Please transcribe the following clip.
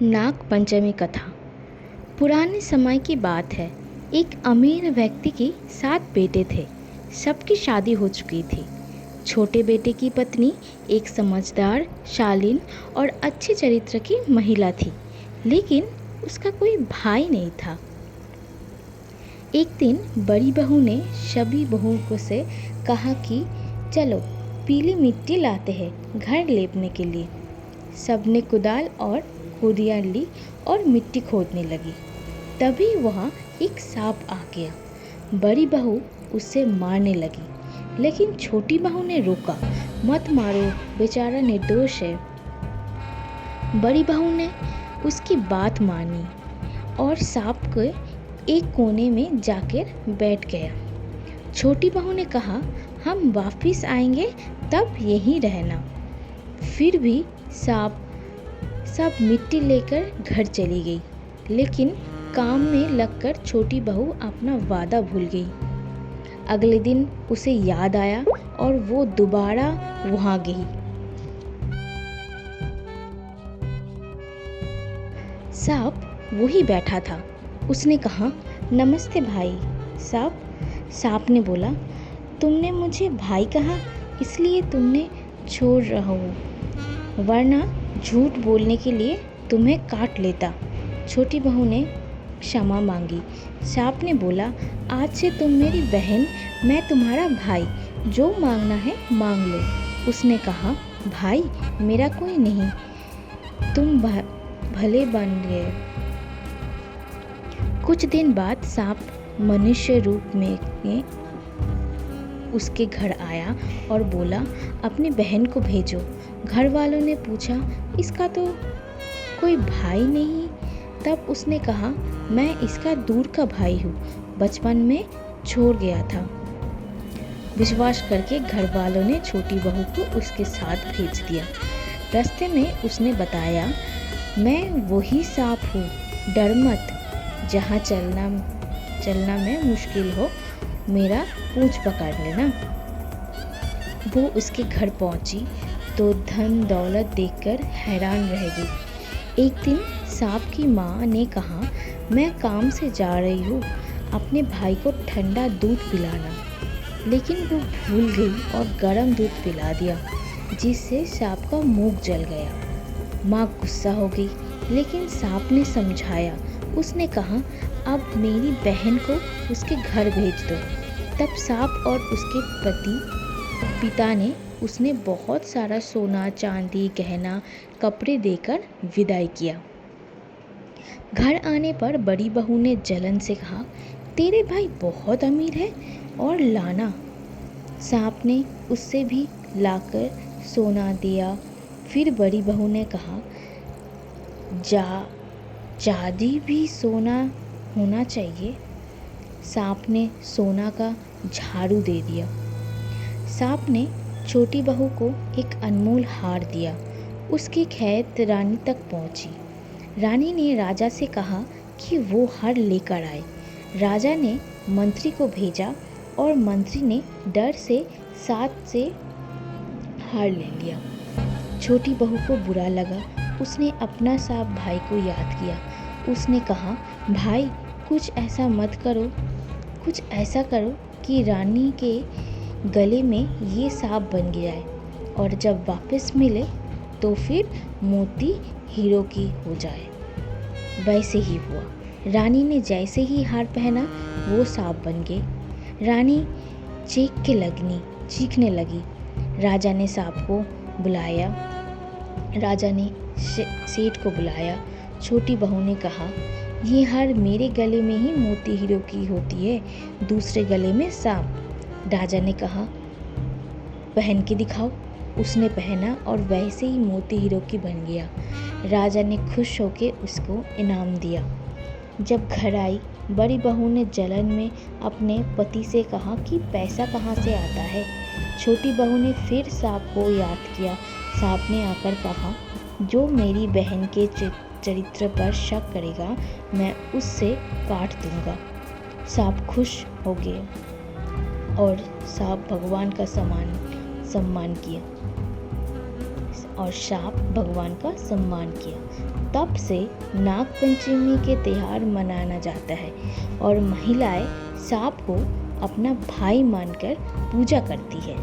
नाग पंचमी कथा। पुराने समय की बात है। एक अमीर व्यक्ति के 7 बेटे थे। सबकी शादी हो चुकी थी। छोटे बेटे की पत्नी एक समझदार, शालीन और अच्छे चरित्र की महिला थी, लेकिन उसका कोई भाई नहीं था। एक दिन बड़ी बहू ने सभी बहुओं को से कहा कि चलो पीली मिट्टी लाते हैं घर लेपने के लिए। सबने कुदाल और खुदियाँ ली और मिट्टी खोदने लगी। तभी वहाँ एक सांप आ गया। बड़ी बहू उससे मारने लगी, लेकिन छोटी बहू ने रोका, मत मारो, बेचारा निर्दोष है। बड़ी बहू ने उसकी बात मानी और सांप के एक कोने में जाकर बैठ गया। छोटी बहू ने कहा, हम वापस आएंगे तब यहीं रहना। फिर भी सांप सब मिट्टी लेकर घर चली गई, लेकिन काम में लगकर छोटी बहू अपना वादा भूल गई। अगले दिन उसे याद आया और वो दोबारा वहाँ गई। सांप वही बैठा था। उसने कहा, नमस्ते भाई सांप। सांप ने बोला, तुमने मुझे भाई कहा इसलिए तुमने छोड़ रहा हो, वरना झूठ बोलने के लिए तुम्हें काट लेता। छोटी बहू ने क्षमा मांगी। सांप ने बोला, आज से तुम मेरी बहन, मैं तुम्हारा भाई, जो मांगना है मांग लो। उसने कहा, भाई मेरा कोई नहीं, तुम भले बन गए। कुछ दिन बाद सांप मनुष्य रूप में उसके घर आया और बोला, अपनी बहन को भेजो। घर वालों ने पूछा, इसका तो कोई भाई नहीं। तब उसने कहा, मैं इसका दूर का भाई हूँ, बचपन में छोड़ गया था। विश्वास करके घर वालों ने छोटी बहू को उसके साथ भेज दिया। रास्ते में उसने बताया, मैं वही सांप हूँ, डर मत, जहाँ चलना में मुश्किल हो मेरा पूंछ पकड़ लेना। वो उसके घर पहुंची तो धन दौलत देखकर हैरान रह गई। एक दिन सांप की माँ ने कहा, मैं काम से जा रही हूँ, अपने भाई को ठंडा दूध पिलाना। लेकिन वो भूल गई और गर्म दूध पिला दिया, जिससे सांप का मुंह जल गया। माँ गुस्सा हो गई, लेकिन सांप ने समझाया। उसने कहा, अब मेरी बहन को उसके घर भेज दो। तब सांप और उसके पिता ने उसने बहुत सारा सोना, चांदी, गहना, कपड़े देकर विदाई किया। घर आने पर बड़ी बहू ने जलन से कहा, तेरे भाई बहुत अमीर है और लाना। सांप ने उससे भी लाकर सोना दिया। फिर बड़ी बहू ने कहा, चांदी भी सोना होना चाहिए। सांप ने सोना का झाड़ू दे दिया। सांप ने छोटी बहू को एक अनमोल हार दिया। उसकी खैर रानी तक पहुंची। रानी ने राजा से कहा कि वो हार लेकर आए। राजा ने मंत्री को भेजा और मंत्री ने डर से साथ से हार ले लिया। छोटी बहू को बुरा लगा। उसने अपना सांप भाई को याद किया। उसने कहा, भाई कुछ ऐसा मत करो, कुछ ऐसा करो कि रानी के गले में ये सांप बन गया है, और जब वापस मिले तो फिर मोती हीरो की हो जाए। वैसे ही हुआ। रानी ने जैसे ही हार पहना वो सांप बन गए। रानी चीखने लगी। राजा ने सांप को बुलाया। राजा ने सेठ को बुलाया। छोटी बहू ने कहा, ये हार मेरे गले में ही मोती हीरो की होती है, दूसरे गले में सांप। राजा ने कहा, पहन के दिखाओ। उसने पहना और वैसे ही मोती हीरो की बन गया। राजा ने खुश होकर उसको इनाम दिया। जब घर आई, बड़ी बहू ने जलन में अपने पति से कहा कि पैसा कहाँ से आता है। छोटी बहू ने फिर सांप को याद किया। सांप ने आकर कहा, जो मेरी बहन के चरित्र पर शक करेगा मैं उससे काट दूंगा। सांप खुश हो गए और सांप भगवान का सम्मान किया। तब से नाग पंचमी के त्यौहार मनाया जाता है और महिलाएं सांप को अपना भाई मानकर पूजा करती है।